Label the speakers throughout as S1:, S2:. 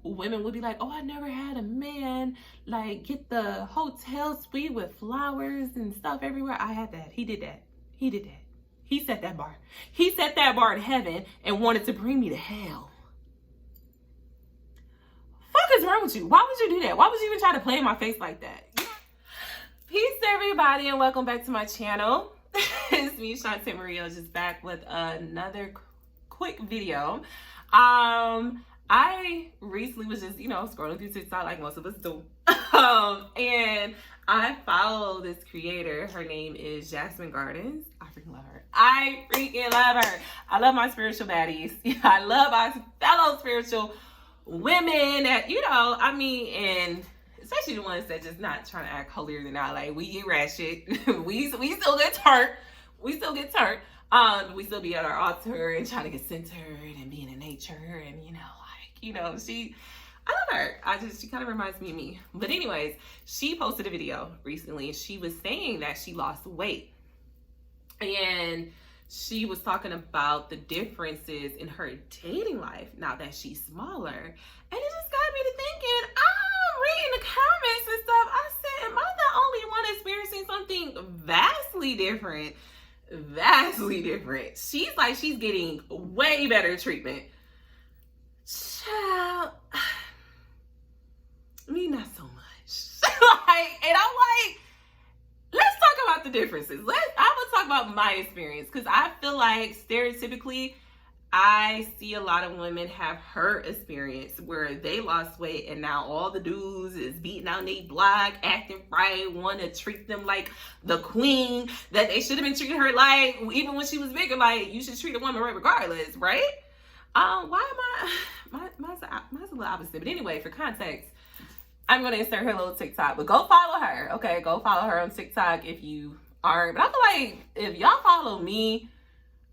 S1: women would be like, oh, I never had a man like get the hotel suite with flowers and stuff everywhere. I had that. He did that. He did that. He set that bar. He set that bar in heaven and wanted to bring me to hell. Fuck is wrong with you? Why would you do that? Why would you even try to play in my face like that? Peace everybody and welcome back to my channel. It's me, Shante Maria, just back with another quick video. I recently was just, scrolling through TikTok like most of us do. And I follow this creator. Her name is Jasmine Gardens. I freaking love her. I freaking love her. I love my spiritual baddies. I love my fellow spiritual women that, and especially the ones that just not trying to act holier than I. Like, we get ratchet. we still get turned. We still get turned. We still be at our altar and trying to get centered and being in nature and, I love her. She kind of reminds me of me. But anyways, she posted a video recently. She was saying that she lost weight. And she was talking about the differences in her dating life now that she's smaller. And it just got me to thinking, I'm reading the comments and stuff. I said, am I the only one experiencing something vastly different? Vastly different. She's like, she's getting way better treatment. Child, me not so much. And I'm like, let's talk about the differences. I'm gonna talk about my experience because I feel like stereotypically, I see a lot of women have her experience where they lost weight and now all the dudes is beating out their block, acting right, want to treat them like the queen that they should have been treating her like, even when she was bigger. Like, you should treat a woman right regardless, right? Why am mine's a little opposite. But anyway, for context, I'm going to insert her little TikTok, but go follow her. Okay, go follow her on TikTok if you aren't. But I feel like if y'all follow me,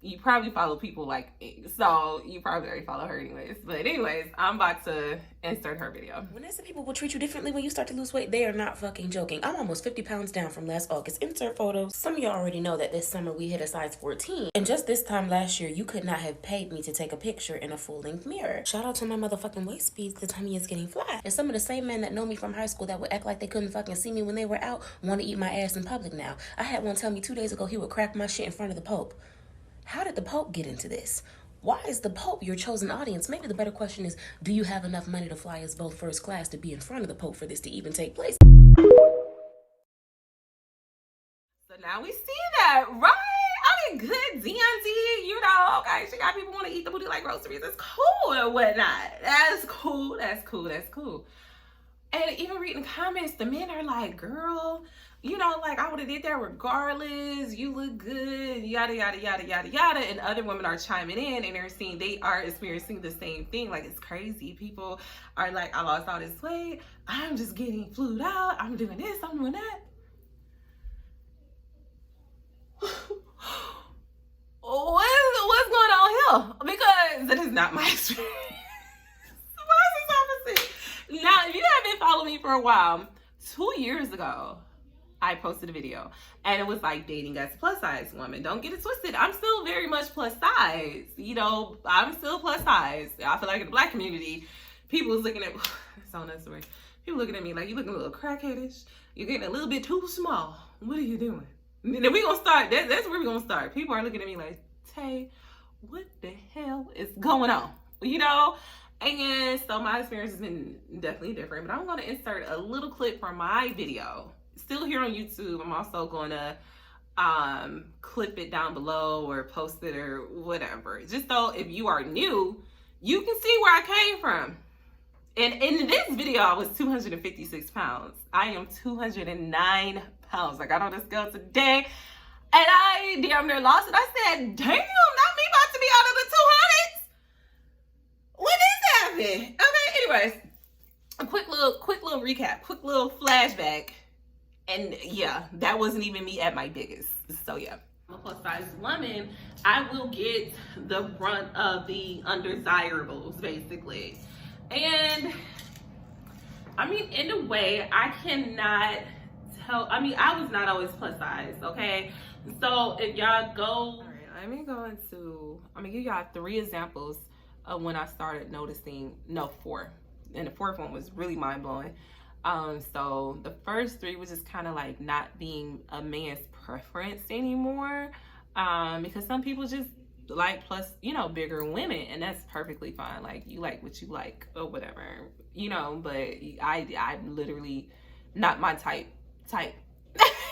S1: you probably follow people like me. So you probably already follow her anyways. But anyways, I'm about to insert her video.
S2: When I say people will treat you differently when you start to lose weight, they are not fucking joking. I'm almost 50 pounds down from last August. Insert photos. Some of y'all already know that this summer we hit a size 14. And just this time last year, you could not have paid me to take a picture in a full-length mirror. Shout out to my motherfucking waist speeds. The tummy is getting flat. And some of the same men that know me from high school that would act like they couldn't fucking see me when they were out want to eat my ass in public now. I had one tell me 2 days ago he would crack my shit in front of the Pope. How did the Pope get into this? Why is the Pope your chosen audience? Maybe the better question is, do you have enough money to fly us both first class to be in front of the Pope for this to even take place?
S1: So now we see that, right? I mean, good DMD, okay, she got people want to eat the booty like groceries. It's cool and whatnot. That's cool. And even reading the comments, the men are like, girl, I would have did that regardless. You look good, yada, yada, yada, yada, yada. And other women are chiming in and they're saying they are experiencing the same thing. Like, it's crazy. People are like, I lost all this weight. I'm just getting flued out. I'm doing this, I'm doing that. What's going on here? Because that is not my experience. Why is this opposite? Now, if you haven't followed me for a while, 2 years ago, I posted a video and it was like dating as a plus size woman. Don't get it twisted. I'm still very much plus size. I'm still plus size. I feel like in the Black community, people is looking at, it's so necessary. People looking at me like, you looking a little crackheadish. You're getting a little bit too small. What are you doing? And then we gonna start, that's where we're gonna start. People are looking at me like, Tay, what the hell is going on? And so my experience has been definitely different, but I'm gonna insert a little clip from my video. Still here on YouTube. I'm also gonna clip it down below or post it or whatever. Just so if you are new, you can see where I came from. And in this video, I was 256 pounds. I am 209 pounds. I got on the scale today and I damn near lost it. I said, damn, not me about to be out of the 200s. When this happened? Okay, anyways, a quick little recap, quick little flashback. And yeah, that wasn't even me at my biggest. So yeah, I'm a plus size woman. I will get the brunt of the undesirables, basically. And I mean, in a way, I cannot tell. I mean, I was not always plus size, okay? So if y'all go, all right, I'm gonna give y'all 3 examples of when I started noticing, no, 4. and the fourth one was really mind-blowing. So the first three was just kind of like not being a man's preference anymore, because some people just like, plus, you know, bigger women, and that's perfectly fine. Like, you like what you like or whatever, you know, but I'm literally not my type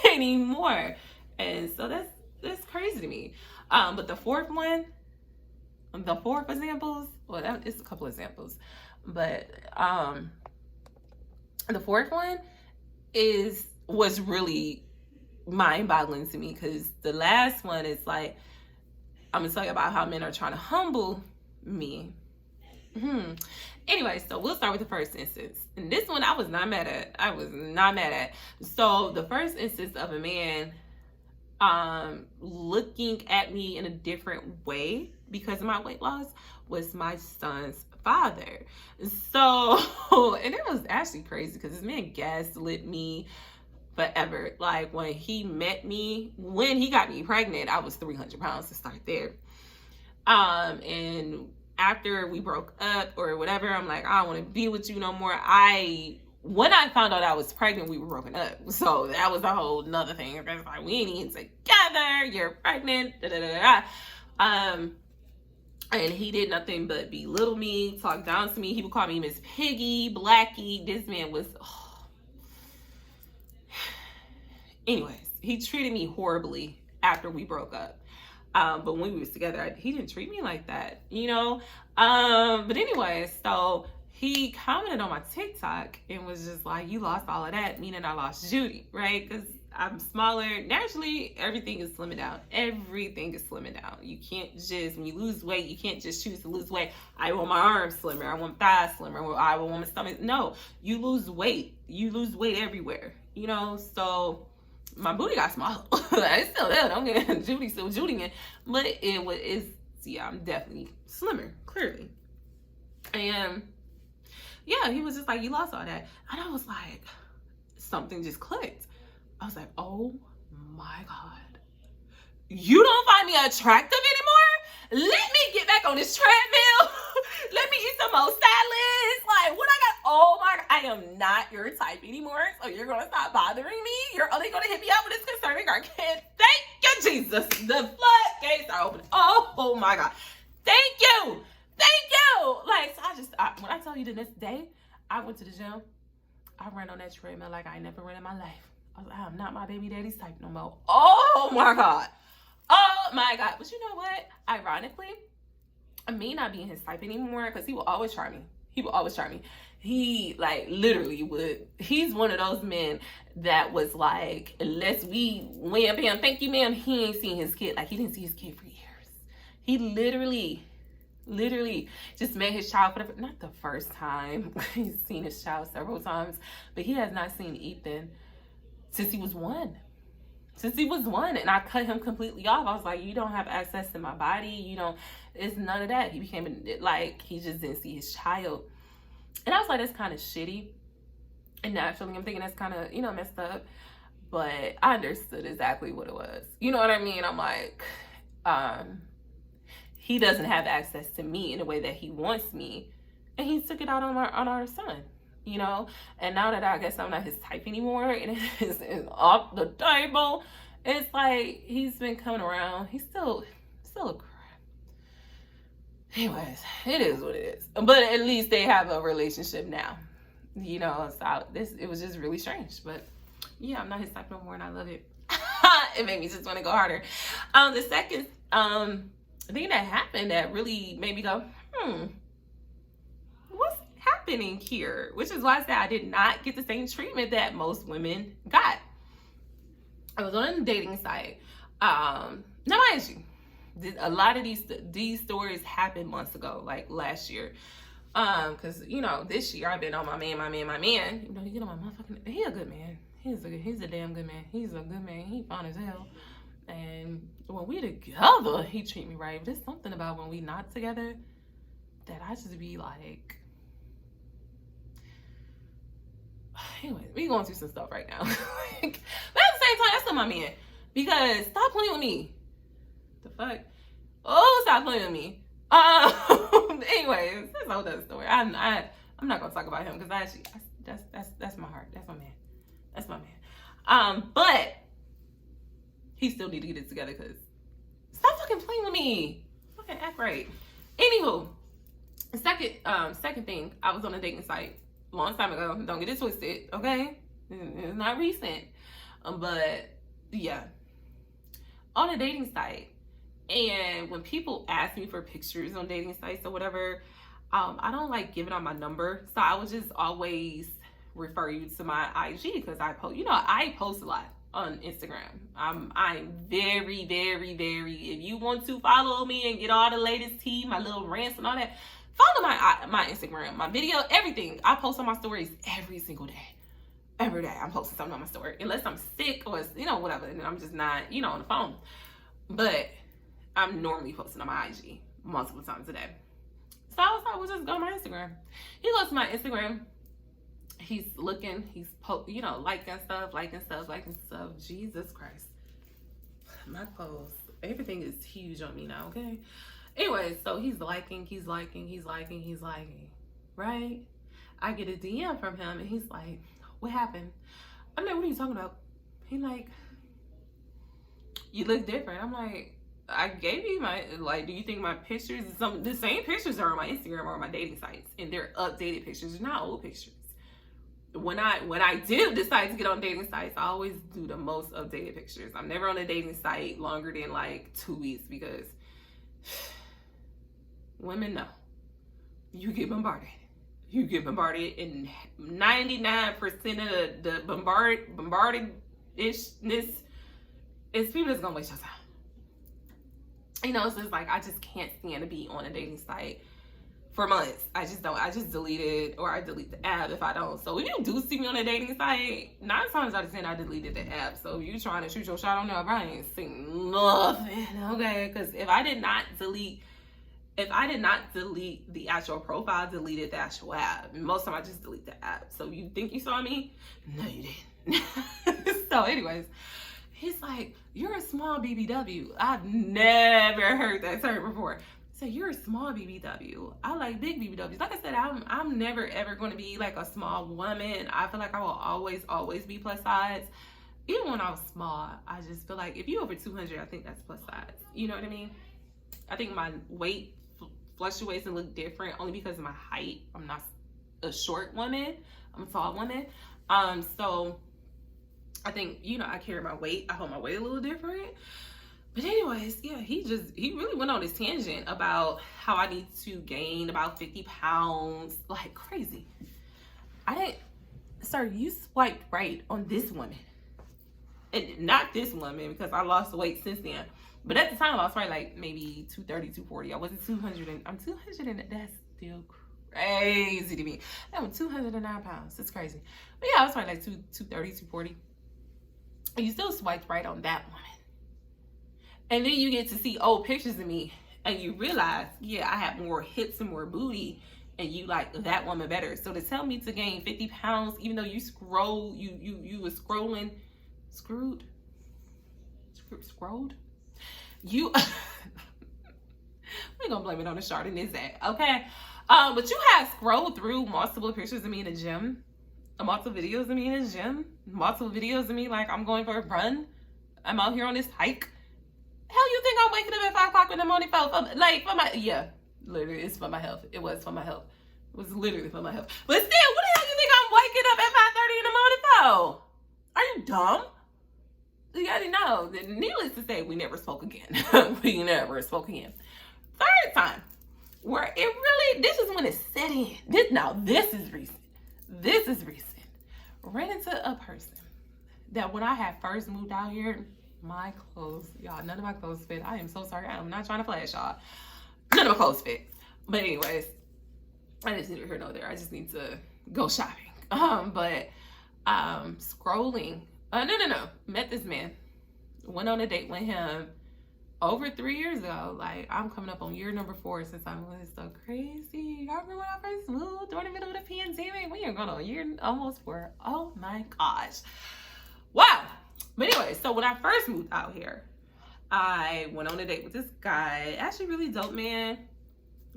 S1: anymore. And so that's crazy to me. But the fourth examples, well, it's a couple examples, but the fourth one was really mind-boggling to me, because the last one is like, I'm gonna tell you about how men are trying to humble me. Anyway, so we'll start with the first instance. And this one I was not mad at. So the first instance of a man looking at me in a different way because of my weight loss was my son's father. So, and it was actually crazy because this man gaslit me forever. Like, when he met me, when he got me pregnant, I was 300 pounds to start there. And after we broke up or whatever, I'm like, I don't want to be with you no more. When I found out I was pregnant, we were broken up. So that was a whole nother thing. It's like, we ain't even together. You're pregnant. Da, da, da, da. And he did nothing but belittle me, talk down to me. He would call me Miss Piggy, Blackie. This man was, Anyways, he treated me horribly after we broke up. But when we was together, he didn't treat me like that, you know? But anyway, so he commented on my TikTok and was just like, you lost all of that, meaning I lost Judy, right? Because I'm smaller. Naturally, everything is slimming down. Everything is slimming down. You can't just, when you lose weight, you can't just choose to lose weight. I want my arms slimmer. I want thighs slimmer. I want my stomach. No, you lose weight. You lose weight everywhere, you know? So my booty got smaller. It's still there. Don't get Judy still Judying, but I'm definitely slimmer, clearly. And yeah, he was just like, you lost all that. And I was like, something just clicked. I was like, oh my God. You don't find me attractive anymore? Let me get back on this treadmill. Let me eat some more salads. Like, what I got? Oh my God. I am not your type anymore. So you're going to stop bothering me. You're only going to hit me up with this concerning our kid. Thank you, Jesus. The floodgates are open. Oh my God. Thank you. Like, so when I tell you the next day, I went to the gym. I ran on that treadmill like I never ran in my life. I was like, I'm not my baby daddy's type no more. Oh my God. But you know what? Ironically, me not being his type anymore, because he will always try me. He like literally would. He's one of those men that was like, unless we went up, thank you, ma'am, he ain't seen his kid. Like, he didn't see his kid for years. He literally just met his child for not the first time. He's seen his child several times, but he has not seen Ethan since he was one. And I cut him completely off. I was like, you don't have access to my body. It's none of that. He became like, he just didn't see his child. And I was like, that's kind of shitty. And naturally, I'm thinking that's kind of, messed up. But I understood exactly what it was. You know what I mean? I'm like, he doesn't have access to me in the way that he wants me. And he took it out on our son, And now that I guess I'm not his type anymore, and it's off the table, it's like he's been coming around. He's still a crap. Anyways, it is what it is. But at least they have a relationship now, So it was just really strange. But yeah, I'm not his type no more, and I love it. It made me just want to go harder. The second thing that happened that really made me go, what's happening here? Which is why I said I did not get the same treatment that most women got. I was on a dating site. Now, mind you, a lot of these stories happened months ago, like last year. Because this year I've been on my man. You get on my motherfucking. He a good man. He's a damn good man. He's a good man. He fine as hell. And when we together, he treat me right. But there's something about when we not together that I just be like. Anyway, we going through some stuff right now. But at the same time, that's still my man. Because stop playing with me. The fuck? Oh, stop playing with me. Anyways, that's a whole other story. I'm I'm not gonna talk about him because that's my heart. That's my man. That's my man. But he still need to get it together because stop fucking playing with me. Fucking act right. Anywho, second thing, I was on a dating site a long time ago. Don't get it twisted, okay? It's not recent. But yeah, on a dating site. And when people ask me for pictures on dating sites or whatever, I don't like giving out my number. So I would just always refer you to my IG because I post a lot on Instagram. I'm very, very, very, if you want to follow me and get all the latest tea, my little rants and all that, follow my Instagram, my video, everything. I post on my stories every single day. Every day I'm posting something on my story. Unless I'm sick or, whatever, and I'm just not, on the phone. But I'm normally posting on my IG multiple times a day. So I was like, we'll just go to my Instagram. He goes to my Instagram. He's looking, he's liking stuff. Jesus Christ. My posts, everything is huge on me now, okay? Anyway, so he's liking, right? I get a DM from him and he's like, what happened? I'm like, what are you talking about? He like, you look different. I'm like, I gave you do you think my pictures, the same pictures are on my Instagram or on my dating sites, and they're updated pictures, not old pictures. When I do decide to get on dating sites, I always do the most updated pictures. I'm never on a dating site longer than 2 weeks because women know you get bombarded. You get bombarded, and 99% of the bombarded-ishness is people that's gonna waste your time. So it's like I just can't stand to be on a dating site for months. I just don't. I just delete it, or I delete the app if I don't. So if you do see me on a dating site, 9 times out of 10 I deleted the app. So if you trying to shoot your shot on there, I ain't seen nothing, okay? Because if I did not delete the actual profile, deleted the actual app. Most of the time I just delete the app. So you think you saw me? No, you didn't. So anyways, he's like, you're a small BBW. I've never heard that term before. So you're a small BBW. I like big BBWs. Like I said, I'm never ever going to be like a small woman. I feel like I will always be plus size. Even when I was small, I just feel like if you're over 200, I think that's plus size. You know what I mean? I think my weight fluctuates and look different only because of my height. I'm not a short woman. I'm a tall woman. So I think, I carry my weight. I hold my weight a little different. But anyways, yeah, he really went on this tangent about how I need to gain about 50 pounds. Like crazy. Sir, you swiped right on this woman. And not this woman because I lost weight since then. But at the time, I was probably like maybe 230, 240. I wasn't 200. I'm 200 and that's still crazy to me. I'm 209 pounds. It's crazy. But yeah, I was probably like 230, 240. And you still swiped right on that woman. And then you get to see old pictures of me and you realize, yeah, I have more hips and more booty and you like that woman better. So to tell me to gain 50 pounds, even though you were scrolling, scrolled? You, we're gonna blame it on the Shante is that, okay? But you have scrolled through multiple pictures of me in the gym, multiple videos of me in the gym, multiple videos of me like I'm going for a run, I'm out here on this hike. Hell, you think I'm waking up at 5 o'clock in the morning literally, it's for my health. It was for my health. It was literally for my health. But still, what the hell you think I'm waking up at 5:30 in the morning for? Are you dumb? You already know. Needless to say, we never spoke again. We never spoke again. Third time, where this is when it set in. This is recent. This is recent. Ran into a person that when I had first moved out here, my clothes, y'all, none of my clothes fit. I am so sorry. I'm not trying to flash y'all. None of my clothes fit. But anyways, I just neither here nor there. I just need to go shopping. Scrolling. No. Met this man. Went on a date with him over 3 years ago. Like, I'm coming up on year number 4 since I was so crazy. Y'all remember when I first moved during the middle of the pandemic? We are going on year almost 4. Oh my gosh. Wow. But anyway, so when I first moved out here, I went on a date with this guy. Actually, really dope man.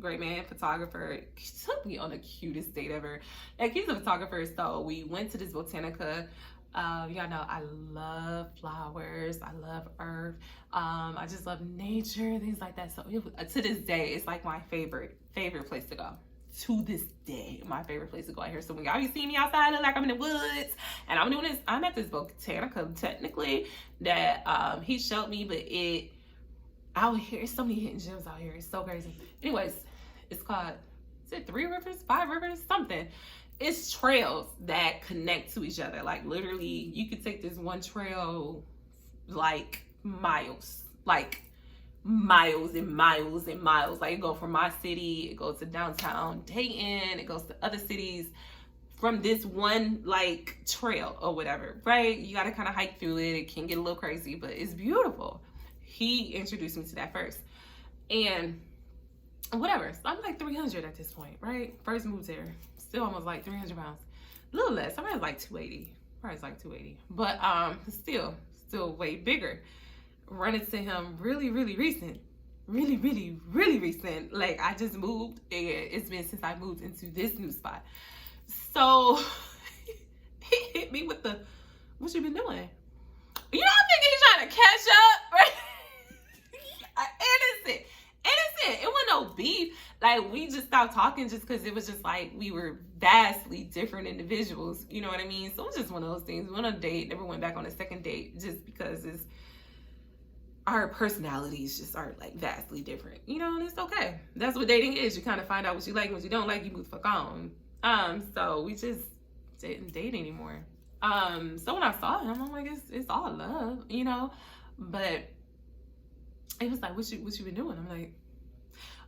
S1: great man, photographer. He took me on the cutest date ever. Like, he's a photographer, so we went to this botanica. Y'all know I love flowers. I love earth. I just love nature, things like that. So to this day, it's like my favorite place to go. To this day, my favorite place to go out here. So when y'all be seeing me outside, I look like I'm in the woods, and I'm doing this. I'm at this botanica technically that he showed me, but out here, it's so many hidden gems out here. It's so crazy. Anyways, it's called, is it 3 rivers, 5 rivers, something. It's trails that connect to each other. Like, literally, you could take this one trail like miles and miles and miles. Like, it goes from my city, it goes to downtown Dayton, it goes to other cities from this one like trail or whatever, right? You gotta kind of hike through it. It can get a little crazy, but it's beautiful. He introduced me to that first, and whatever. So I'm like 300 at this point, right? First moved there, still almost like 300 pounds, a little less. I'm at like 280, probably like 280, but still way bigger. Run into him really recent. Like, I just moved, and it's been since I moved into this new spot. So he hit me with the, what you been doing? You know, I'm thinking he's trying to catch up, right? Innocent. It wasn't no beef. Like, we just stopped talking just because it was just like we were vastly different individuals. You know what I mean? So it was just one of those things. We went on a date, never went back on a second date just because our personalities just are like vastly different, you know, and it's okay. That's what dating is. You kind of find out what you like and what you don't like, you move the fuck on. So we just didn't date anymore. So when I saw him, I'm like, it's all love, you know, but it was like, what you been doing? I'm like,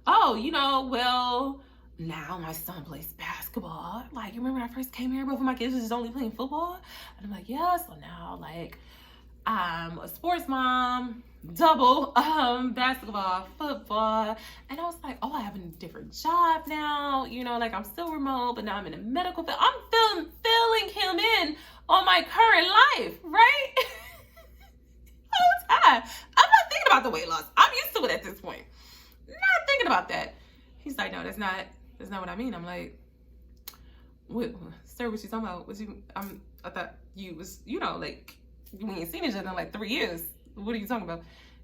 S1: oh, you know, well, now my son plays basketball. Like, you remember when I first came here, both of my kids was just only playing football? And I'm like, yeah, so now, like, I'm a sports mom, double basketball, football. And I was like, oh, I have a different job now. You know, like, I'm still remote, but now I'm in a medical field. I'm filling him in on my current life, right? Whole time. I'm not thinking about the weight loss. I'm used to it at this point. Not thinking about that. He's like, no, that's not what I mean. I'm like, what, sir, what you talking about? I thought you was, you know, like, we ain't seen each other in like 3 years. What are you talking about?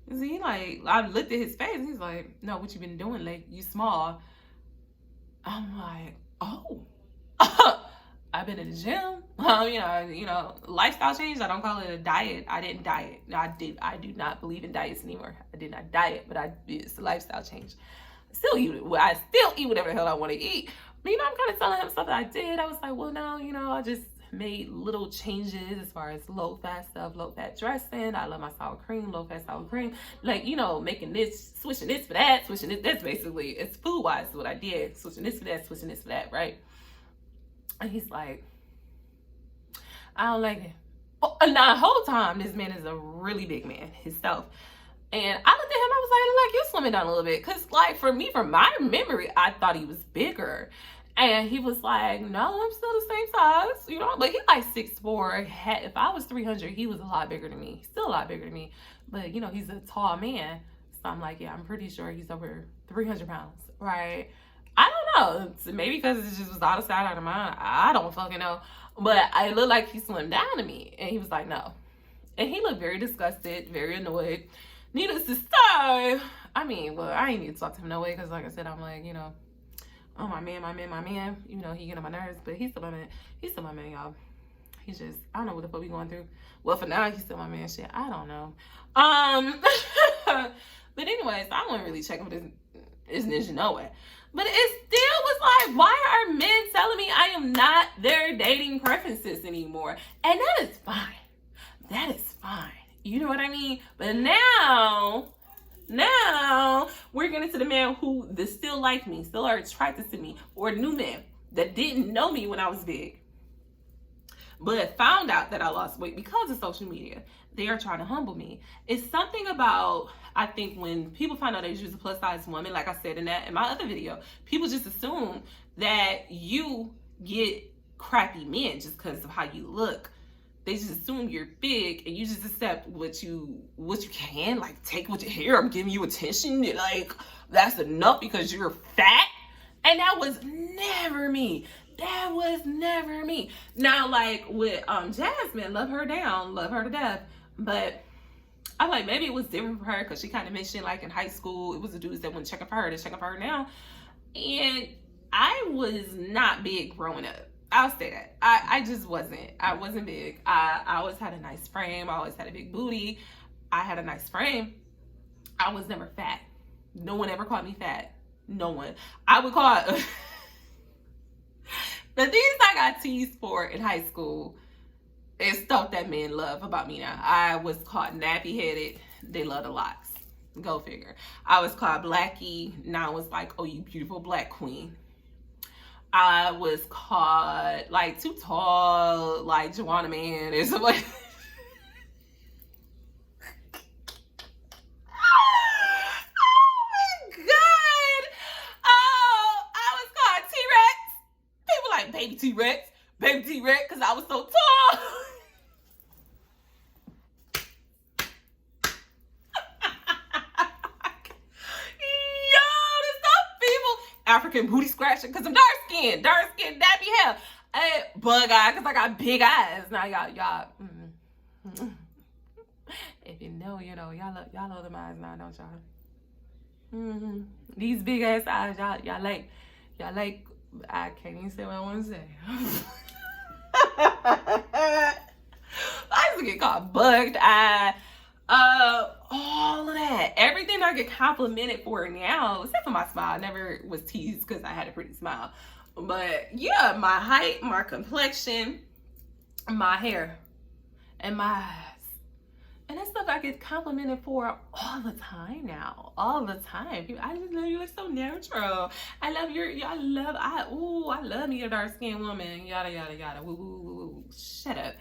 S1: Is he like, I looked at his face and he's like, no, what you been doing? Like, you small. I'm like, oh, I've been in the gym. You know, lifestyle change. I don't call it a diet. I didn't diet. I do not believe in diets anymore. I did not diet, but it's a lifestyle change. I still eat whatever the hell I want to eat. But, you know, I'm kind of telling him stuff that I did. I was like, well, no, you know, I just made little changes as far as low fat stuff, low fat dressing. I love my sour cream, low fat sour cream. Like, you know, making this, switching this for that, switching this. That's basically, it's food wise what I did. Switching this for that, switching this for that, right? And he's like, I don't like it. Oh, and now the whole time, this man is a really big man himself. And I looked at him, I was like, you slimming down a little bit. Because, like, for me, from my memory, I thought he was bigger. And he was like, no, I'm still the same size, you know, but he's like 6'4". If I was 300, he was a lot bigger than me, still a lot bigger than me. But, you know, he's a tall man. So I'm like, yeah, I'm pretty sure he's over 300 pounds, right? I don't know. Maybe because it just was out of sight, out of mind. I don't fucking know. But I looked like he slimmed down to me. And he was like, no. And he looked very disgusted, very annoyed. Needless to say, I mean, well, I ain't need to talk to him no way. Because like I said, I'm like, you know, oh, my man. You know, he get on my nerves. But he's still my man. He's still my man, y'all. He's just, I don't know what the fuck we going through. Well, for now, he's still my man. Shit, I don't know. But anyways, I wasn't really checking for this ninja no way. But it still was like, why are men telling me I am not their dating preferences anymore? And that is fine. That is fine. You know what I mean? But now we're getting to the man who still like me, still are attracted to me, or new men that didn't know me when I was big, but found out that I lost weight because of social media. They are trying to humble me. It's something about, I think, when people find out that you're a plus size woman, like I said in my other video, people just assume that you get crappy men just because of how you look. they just assume you're big and you just accept what you can. Like, take what you hear. I'm giving you attention. Like, that's enough because you're fat. And that was never me. That was never me. Now, like with Jasmine, love her down, love her to death. But I'm like, maybe it was different for her because she kind of mentioned like in high school, it was the dudes that went checking for her, they're checking for her now. And I was not big growing up. I'll say that. I just wasn't. I wasn't big. I always had a nice frame. I always had a big booty. I had a nice frame. I was never fat. No one ever called me fat. No one. I would call it. The things I got teased for in high school is stuff that men love about me now. I was called nappy headed. They love the locks. Go figure. I was called Blackie. Now it's like, oh, you beautiful black queen. I was called like too tall, like Joanna Man or something. Oh my God. Oh, I was called T-Rex. People like baby T-Rex, because I was so tall. African booty scratching because I'm dark skinned, nappy hair. Bug eye because I got big eyes. Now y'all. If you know, you know. Y'all love them eyes now, don't y'all? These big ass eyes, y'all like. I can't even say what I want to say. I used to get called bugged eye. All of that, everything I get complimented for now, except for my smile. I never was teased because I had a pretty smile. But yeah, my height, my complexion, my hair, and my eyes, and that stuff I get complimented for all the time now. All the time. I just love you, look so natural. I love I love me a dark skinned woman. Yada yada yada. Woo woo woo woo. Shut up.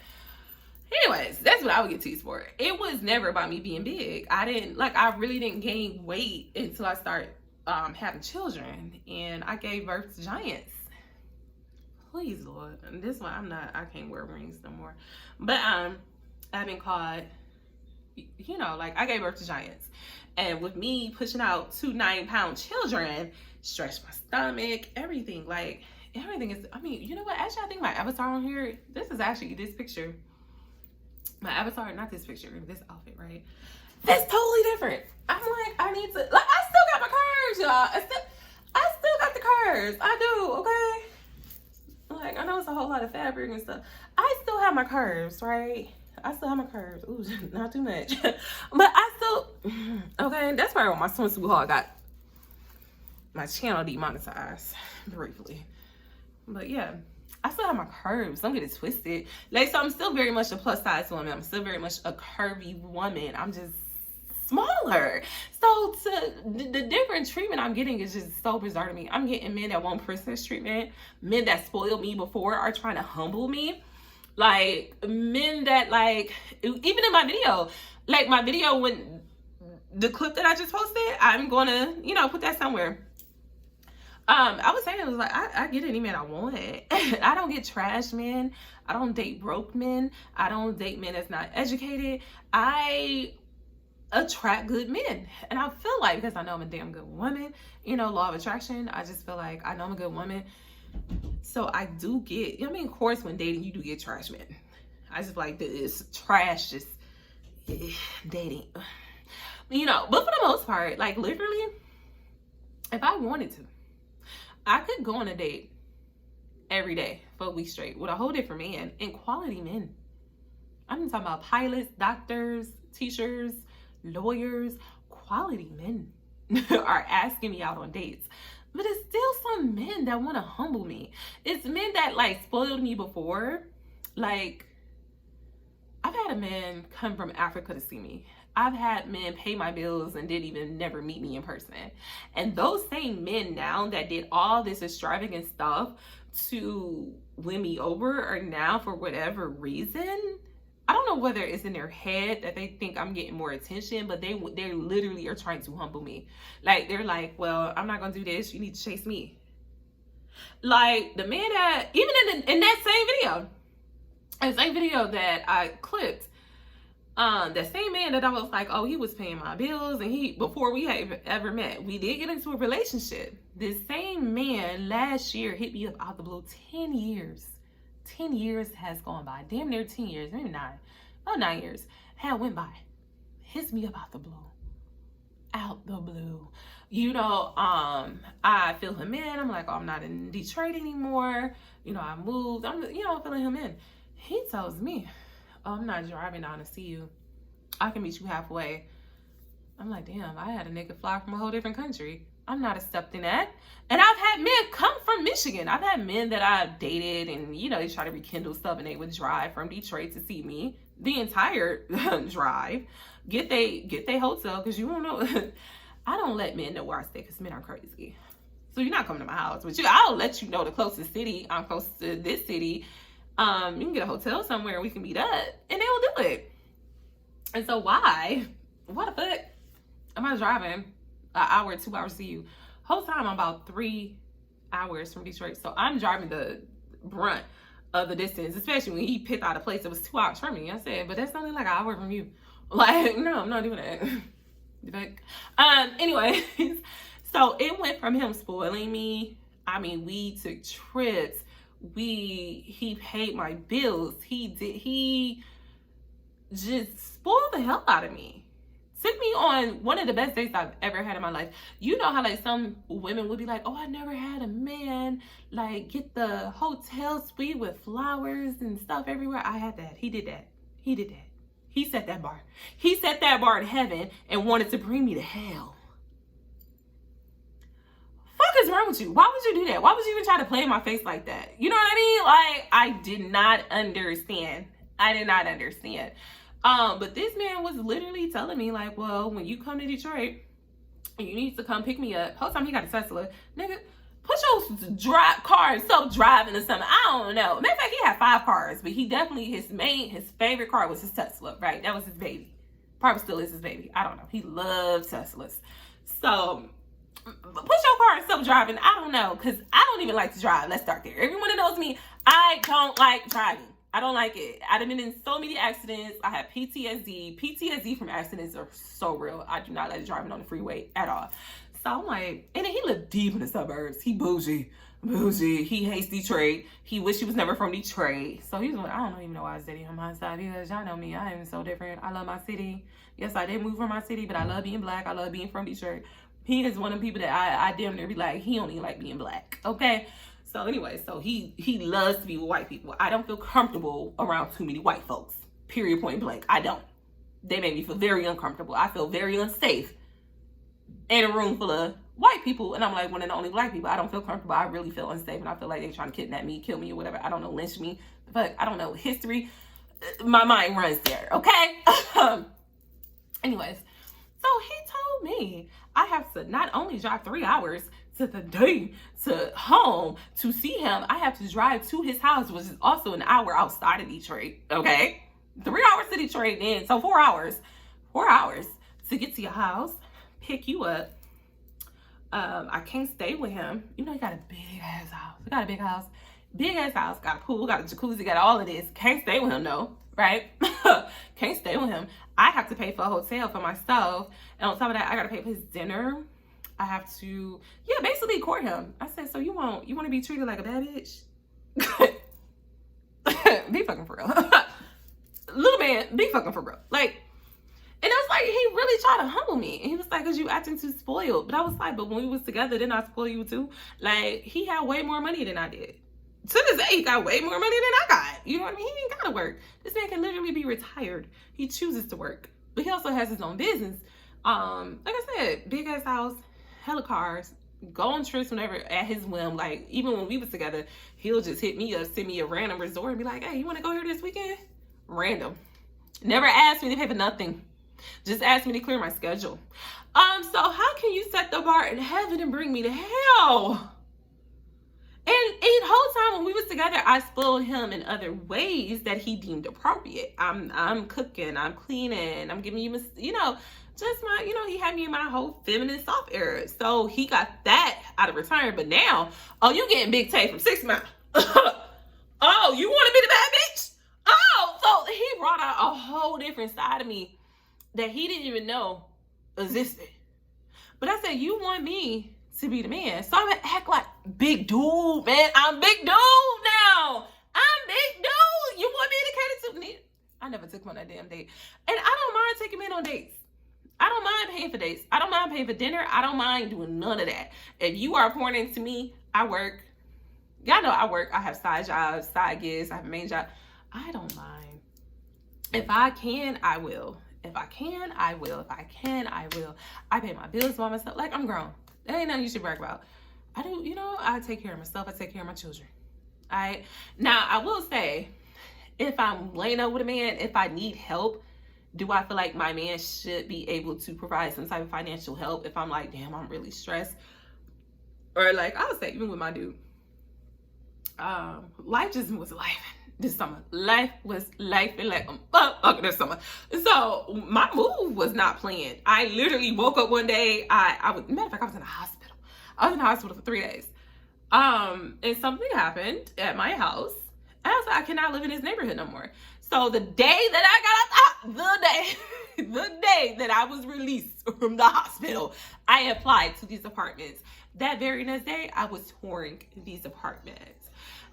S1: Anyways, that's what I would get teased for. It was never about me being big. I really didn't gain weight until I started having children. And I gave birth to giants. Please, Lord. And this one, I can't wear rings no more. But I've been called, you know, like I gave birth to giants. And with me pushing out 2 9-pound children, stretched my stomach, everything. Like, everything is, I mean, you know what? Actually, I think my avatar on here, this is actually this picture. My avatar, not this picture, this outfit, right? That's totally different. I'm like, I need to, like, I still got my curves, y'all. I still got the curves. I do, okay? Like, I know it's a whole lot of fabric and stuff. I still have my curves, right? I still have my curves. Ooh, not too much. But I still, okay? That's probably what my swimsuit haul got my channel demonetized briefly. But yeah. I still have my curves. Don't get it twisted. Like, so I'm still very much a plus size woman. I'm still very much a curvy woman. I'm just smaller. So the different treatment I'm getting is just so bizarre to me. I'm getting men that want princess treatment. Men that spoiled me before are trying to humble me. Like, men that, like, even in my video, like my video when the clip that I just posted, I'm going to, you know, put that somewhere. I was saying, it was like, I get any man I want. I don't get trash men. I don't date broke men. I don't date men that's not educated. I attract good men. And I feel like, because I know I'm a damn good woman, you know, law of attraction, I just feel like I know I'm a good woman. So I do get, I mean, of course, when dating, you do get trash men. I just feel like this trash just dating. You know, but for the most part, like literally, if I wanted to, I could go on a date every day for a week straight with a whole different man and quality men. I'm talking about pilots, doctors, teachers, lawyers, quality men are asking me out on dates. But it's still some men that want to humble me. It's men that like spoiled me before. Like, I've had a man come from Africa to see me. I've had men pay my bills and didn't even never meet me in person. And those same men now that did all this extravagant stuff to win me over are now, for whatever reason, I don't know whether it's in their head that they think I'm getting more attention, but they literally are trying to humble me. Like, they're like, well, I'm not going to do this. You need to chase me. Like, the man that, even in that same video, the same video that I clipped, that same man that I was like, oh, he was paying my bills, and before we had ever met, we did get into a relationship. This same man last year hit me up out the blue. 10 years. 10 years has gone by. Damn near 10 years, maybe 9. About 9 years had went by. Hits me up out the blue. Out the blue. You know, I fill him in. I'm like, oh, I'm not in Detroit anymore. You know, I moved. I'm filling him in. He tells me, oh, I'm not driving down to see you. I can meet you halfway. I'm like, damn, I had a nigga fly from a whole different country. I'm not accepting that. And I've had men come from Michigan. I've had men that I've dated, and, you know, they try to rekindle stuff, and they would drive from Detroit to see me the entire drive. Get they hotel, because you won't know. I don't let men know where I stay, because men are crazy. So you're not coming to my house. But I'll let you know the closest city. I'm close to this city. You can get a hotel somewhere and we can meet up, and they will do it. And so why the fuck am I driving an hour, 2 hours to see you? Whole time I'm about 3 hours from Detroit. So I'm driving the brunt of the distance, especially when he picked out a place that was 2 hours from me. I said, but that's only like an hour from you. Like, no, I'm not doing that. Anyways, so it went from him spoiling me. I mean, we took trips. He paid my bills. He just spoiled the hell out of me. Took me on one of the best dates I've ever had in my life. You know how like some women would be like, oh, I never had a man like get the hotel suite with flowers and stuff everywhere. I had that. He did that. He set that bar. He set that bar in heaven and wanted to bring me to hell. What is wrong with you? Why would you do that? Why would you even try to play in my face like that? You know what I mean? Like, I did not understand. But this man was literally telling me like, well, when you come to Detroit, you need to come pick me up. Whole time he got a Tesla. Nigga, put your car in self-driving or something. I don't know. Matter of fact, he had 5 cars, but he definitely, his favorite car was his Tesla, right? That was his baby. Probably still is his baby. I don't know. He loves Teslas. So, put your car in self-driving. I don't know, because I don't even like to drive. Let's start there. Everyone that knows me, I don't like driving. I don't like it. I've been in so many accidents. I have PTSD. PTSD from accidents are so real. I do not like driving on the freeway at all. So I'm like, and then he lived deep in the suburbs. He bougie. He hates Detroit. He wish he was never from Detroit. So he was like, I don't even know why I was dating him on my side, because y'all know me. I am so different. I love my city. Yes, I did move from my city, but I love being black. I love being from Detroit. He is one of the people that I damn near be like, he don't even like being black. Okay? So anyway, so he loves to be with white people. I don't feel comfortable around too many white folks. Period, point blank. I don't. They make me feel very uncomfortable. I feel very unsafe in a room full of white people, and I'm like one of the only black people. I don't feel comfortable. I really feel unsafe, and I feel like they're trying to kidnap me, kill me, or whatever. I don't know, lynch me. But I don't know history. My mind runs there, okay? Anyways, so he told me I have to not only drive 3 hours to the day to home to see him, I have to drive to his house, which is also an hour outside of Detroit, okay? 3 hours to Detroit, then, so 4 hours. 4 hours to get to your house, pick you up. I can't stay with him. You know, he got a big ass house. He got a big house. Big ass house. Got a pool, got a jacuzzi, got all of this. Can't stay with him, though, right? Can't stay with him. I have to pay for a hotel for myself. And on top of that, I got to pay for his dinner. I have to, basically court him. I said, so you want to be treated like a bad bitch? Be fucking for real. Little man, be fucking for real. Like, and it was like, he really tried to humble me. And he was like, because you acting too spoiled. But I was like, but when we was together, didn't I spoil you too? Like, he had way more money than I did. To this day, he got way more money than I got. You know what I mean? He ain't got to work. This man can literally be retired. He chooses to work. But he also has his own business. Like I said, big ass house, hella cars, go on trips whenever at his whim. Like, even when we was together, he'll just hit me up, send me a random resort and be like, hey, you want to go here this weekend? Random. Never asked me to pay for nothing. Just asked me to clear my schedule. So how can you set the bar in heaven and bring me to hell? And the whole time when we was together, I spoiled him in other ways that he deemed appropriate. I'm cooking, I'm cleaning, I'm giving you, just my, he had me in my whole feminine soft era. So he got that out of return. But now, you getting Big Tay from 6 Mile. Oh, you want to be the bad bitch? different side of me that he didn't even know existed. But I said, you want me to be the man. So I'm going to act like big dude, man. I'm big dude now. I'm big dude. You want me to cater to me? I never took him on that damn date. And I don't mind taking men on dates. I don't mind paying for dates. I don't mind paying for dinner. I don't mind doing none of that. If you are pouring into me, I work. Y'all know I work. I have side jobs, side gigs. I have a main job. I don't mind. If I can, I will. If I can, I will. If I can, I will. I pay my bills by myself. Like, I'm grown. That ain't nothing you should brag about. I do, I take care of myself. I take care of my children. All right. Now, I will say, if I'm laying up with a man, if I need help, do I feel like my man should be able to provide some type of financial help if I'm like, damn, I'm really stressed? Or like, I would say, even with my dude, life just was life this summer. Life was life and like this summer. So my move was not planned. I literally woke up one day. I was, matter of fact, I was in the hospital. I was in the hospital for 3 days. And something happened at my house. And I was like, I cannot live in this neighborhood no more. So the day that I got out, the day that I was released from the hospital, I applied to these apartments. That very next day, I was touring these apartments.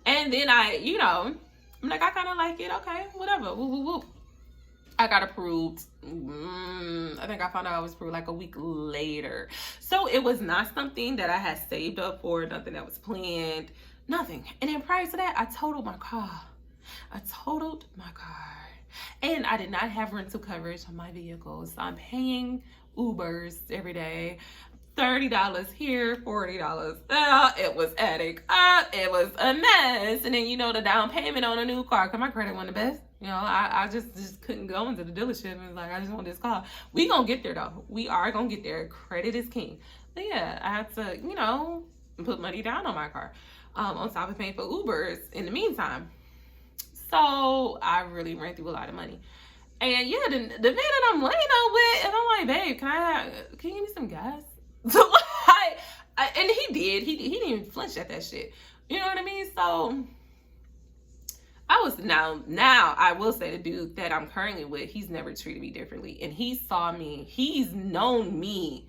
S1: And then I'm like, I kind of like it. Okay, whatever. Woo, woo, woo. I got approved. I think I found out I was approved like a week later. So it was not something that I had saved up for, nothing that was planned, nothing. And then prior to that, I totaled my car. And I did not have rental coverage on my vehicles. So I'm paying Ubers every day. $30 here, $40 there. It was adding up. It was a mess. And then, the down payment on a new car, because my credit wasn't the best. I just couldn't go into the dealership and was like, I just want this car. We gonna get there though. We are gonna get there. Credit is king. But yeah, I had to, put money down on my car. On top of paying for Ubers in the meantime. So I really ran through a lot of money. And yeah, the man that I'm laying up with, and I'm like, babe, can you give me some gas? So and he did. He didn't even flinch at that shit. You know what I mean? So I was now I will say the dude that I'm currently with, he's never treated me differently. And he saw me, he's known me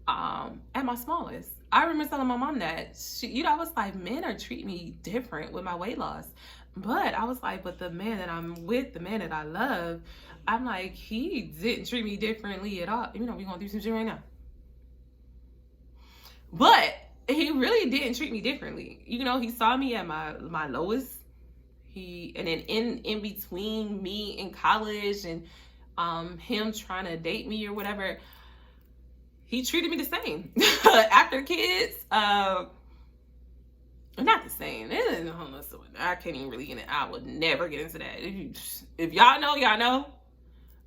S1: at my smallest. I remember telling my mom that I was like, men are treating me different with my weight loss. But I was like, but the man that I'm with, the man that I love, I'm like, he didn't treat me differently at all. We're going through some shit right now. But he really didn't treat me differently. He saw me at my lowest. And then in between me in college and him trying to date me or whatever, he treated me the same. After kids, not the same. I can't even really get it. I would never get into that. If y'all know, y'all know.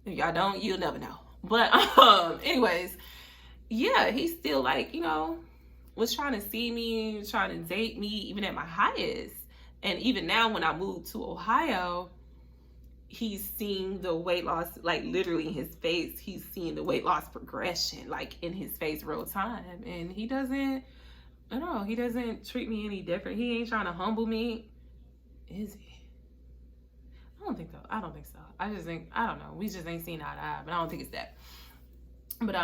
S1: If y'all don't, you'll never know. But anyways, yeah, he still was trying to see me, trying to date me, even at my highest. And even now, when I moved to Ohio, he's seeing the weight loss, like literally in his face. He's seeing the weight loss progression, like in his face real time. And he doesn't treat me any different. He ain't trying to humble me. Is he? I don't think so. I just think, I don't know. We just ain't seen eye to eye, but I don't think it's that. But,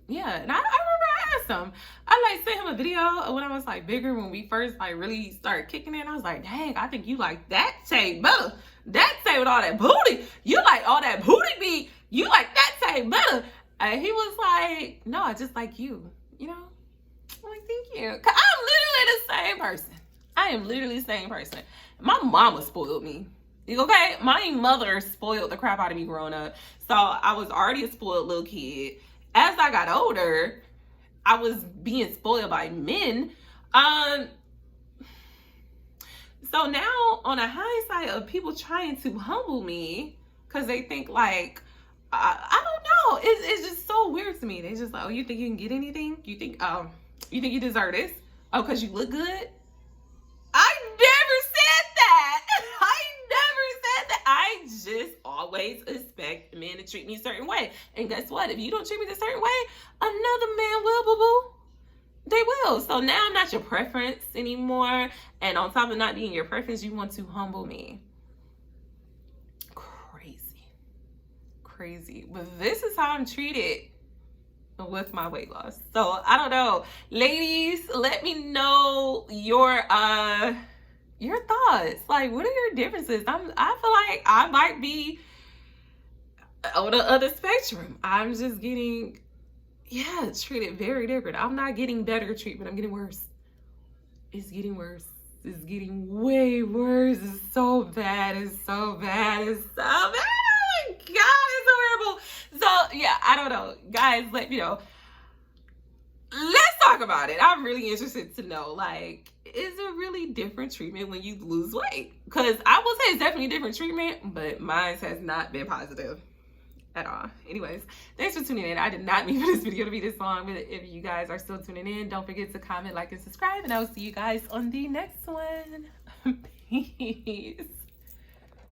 S1: yeah. And I remember I asked him, I sent him a video when I was bigger, when we first really started kicking it. I was like, dang, I think you like that tape better. That tape with all that booty. You like all that booty beat. You like that tape better. And he was like, no, I just like you. I'm like, thank you. Cause I'm literally the same person. I am literally the same person. My mama spoiled me. Okay? My mother spoiled the crap out of me growing up. So I was already a spoiled little kid. As I got older, I was being spoiled by men. So now, on the hindsight of people trying to humble me, because they think I don't know. It's just so weird to me. They just like, oh, you think you can get anything? You think you deserve this? Oh, because you look good? I never said that. I just always expect men to treat me a certain way. And guess what? If you don't treat me a certain way, another man will, boo-boo. They will. So now I'm not your preference anymore. And on top of not being your preference, you want to humble me. Crazy. crazy. But this is how I'm treated with my weight loss. So I don't know. Ladies, let me know your thoughts. Like, what are your differences? I feel like I might be on the other spectrum. I'm just getting treated very different. I'm not getting better treatment. I'm getting worse. It's getting worse. It's getting way worse. It's so bad. It's so bad. It's so bad. Oh my God, it's horrible. So yeah, I don't know. Guys, let me know. Let's talk about it. I'm really interested to know, like, is it really different treatment when you lose weight? Because I will say it's definitely different treatment, but mine has not been positive at all. Anyways, thanks for tuning in. I did not mean for this video to be this long, but if you guys are still tuning in, don't forget to comment, like, and subscribe, and I will see you guys on the next one. Peace.